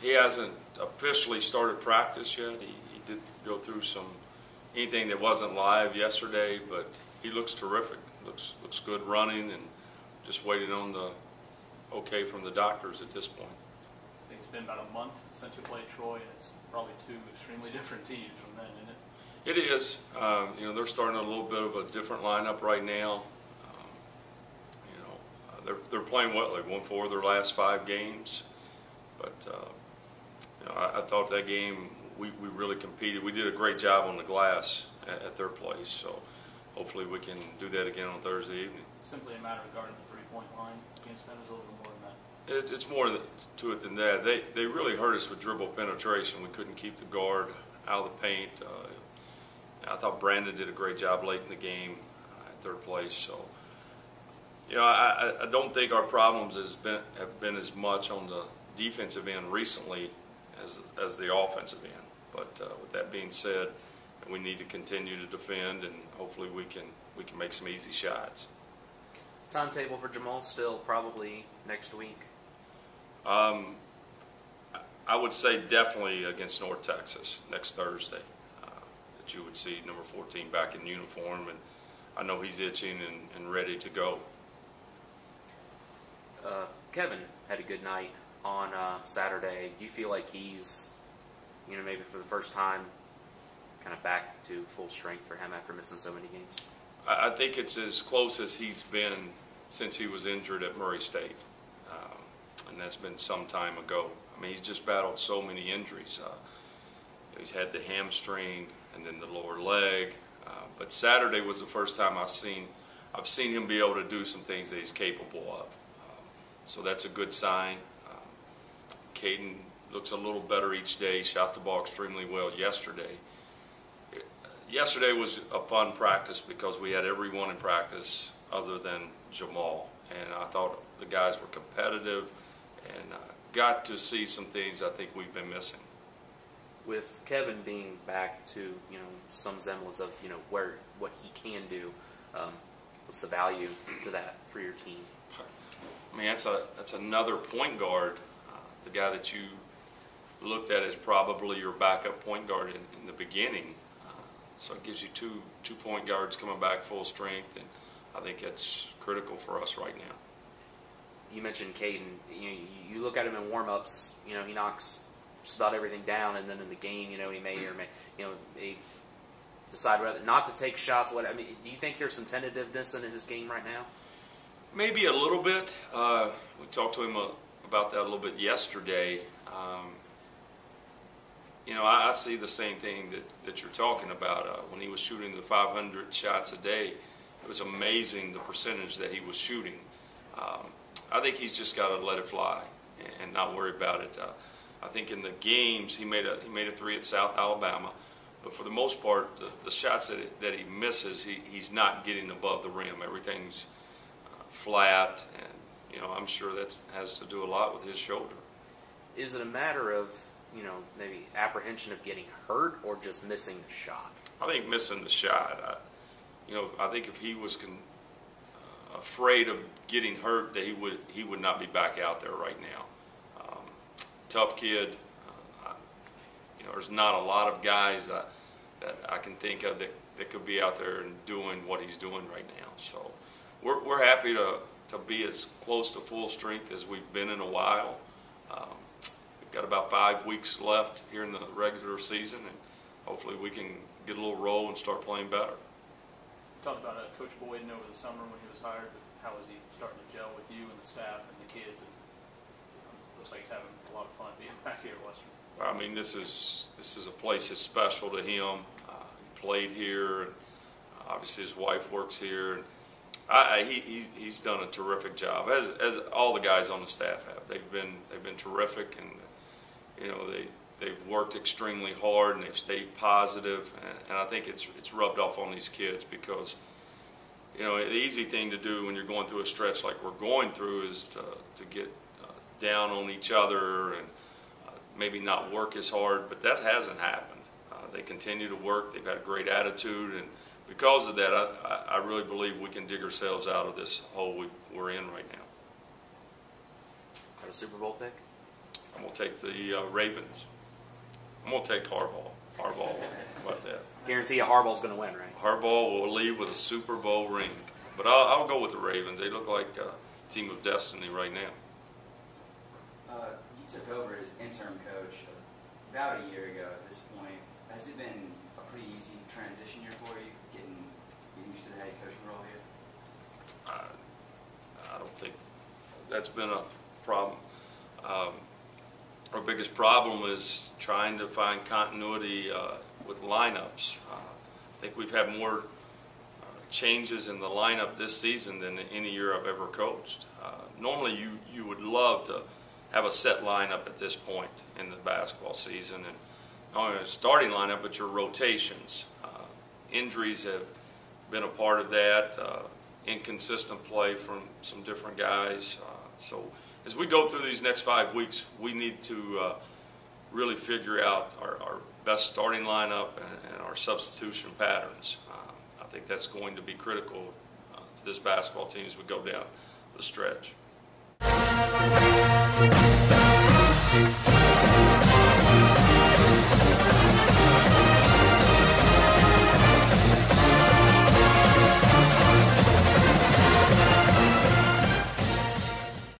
He hasn't officially started practice yet. He did go through anything that wasn't live yesterday, but he looks terrific. Looks good running, and just waiting on the okay from the doctors at this point. I think it's been about a month since you played Troy, and it's probably two extremely different teams from then, isn't it? It is. You know, they're starting a little bit of a different lineup right now. You know, they're playing well. They've won 4 of their last 5 games, but you know, I thought that game we really competed. We did a great job on the glass at their place, so hopefully we can do that again on Thursday evening. Simply a matter of guarding the three-point line against them is a little bit more than that. It's more to it than that. They really hurt us with dribble penetration. We couldn't keep the guard out of the paint. I thought Brandon did a great job late in the game at third place. So, you know, I don't think our problems have been as much on the defensive end recently as the offensive end. But with that being said, we need to continue to defend, and hopefully we can make some easy shots. Timetable for Jamal still probably next week. I would say definitely against North Texas next Thursday. That you would see number 14 back in uniform, and I know he's itching and ready to go. Kevin had a good night on Saturday. Do you feel like he's, you know, maybe for the first time, kind of back to full strength for him after missing so many games? I think it's as close as he's been since he was injured at Murray State, and that's been some time ago. I mean, he's just battled so many injuries. He's had the hamstring and then the lower leg, but Saturday was the first time I've seen him be able to do some things that he's capable of. So that's a good sign. Caden looks a little better each day. He shot the ball extremely well yesterday. Yesterday was a fun practice because we had everyone in practice other than Jamal, and I thought the guys were competitive and got to see some things I think we've been missing. With Kevin being back to, you know, some semblance of, you know, what he can do, what's the value to that for your team? I mean, that's another point guard. The guy that you looked at as probably your backup point guard in the beginning. So it gives you two point guards coming back full strength, and I think that's critical for us right now. You mentioned Caden. You look at him in warm-ups, you know, he knocks just about everything down, and then in the game, you know, he may decide whether not to take shots. I mean, do you think there's some tentativeness in his game right now? Maybe a little bit. We talked to him about that a little bit yesterday. You know, I see the same thing that you're talking about. When he was shooting the 500 shots a day, it was amazing the percentage that he was shooting. I think he's just got to let it fly and not worry about it. I think in the games he made a 3 at South Alabama, but for the most part, the shots that he misses, he's not getting above the rim. Everything's flat, and you know, I'm sure that has to do a lot with his shoulder. Is it a matter of, you know, maybe apprehension of getting hurt or just missing the shot? I think missing the shot. You know, I think if he was afraid of getting hurt, that he would not be back out there right now. Tough kid. You know, there's not a lot of guys that I can think of that could be out there and doing what he's doing right now. So we're happy to be as close to full strength as we've been in a while. We've got about 5 weeks left here in the regular season, and hopefully we can get a little roll and start playing better. You talked about Coach Boyden over the summer when he was hired, but how is he starting to gel with you and the staff and the kids? And looks like he's having a lot of fun being back here at Western. I mean, this is a place that's special to him. He played here, and obviously his wife works here. And he's done a terrific job, as all the guys on the staff have. They've been terrific, and you know they've worked extremely hard, and they've stayed positive, and I think it's rubbed off on these kids, because you know the easy thing to do when you're going through a stretch like we're going through is to get down on each other and maybe not work as hard, but that hasn't happened. They continue to work. They've had a great attitude, and because of that, I really believe we can dig ourselves out of this hole we're in right now. Got a Super Bowl pick? I'm going to take the Ravens. I'm going to take Harbaugh. Harbaugh, how about that? Guarantee you Harbaugh's going to win, right? Harbaugh will leave with a Super Bowl ring. But I'll go with the Ravens. They look like a team of destiny right now. You took over as interim coach about a year ago at this point. Has it been a pretty easy transition year for you, getting used to the head coaching role here? I don't think that's been a problem. Our biggest problem is trying to find continuity with lineups. I think we've had more changes in the lineup this season than any year I've ever coached. Normally you would love to have a set lineup at this point in the basketball season, and not only a starting lineup but your rotations. Injuries have been a part of that, inconsistent play from some different guys. So as we go through these next 5 weeks, we need to really figure out our best starting lineup and our substitution patterns. I think that's going to be critical to this basketball team as we go down the stretch.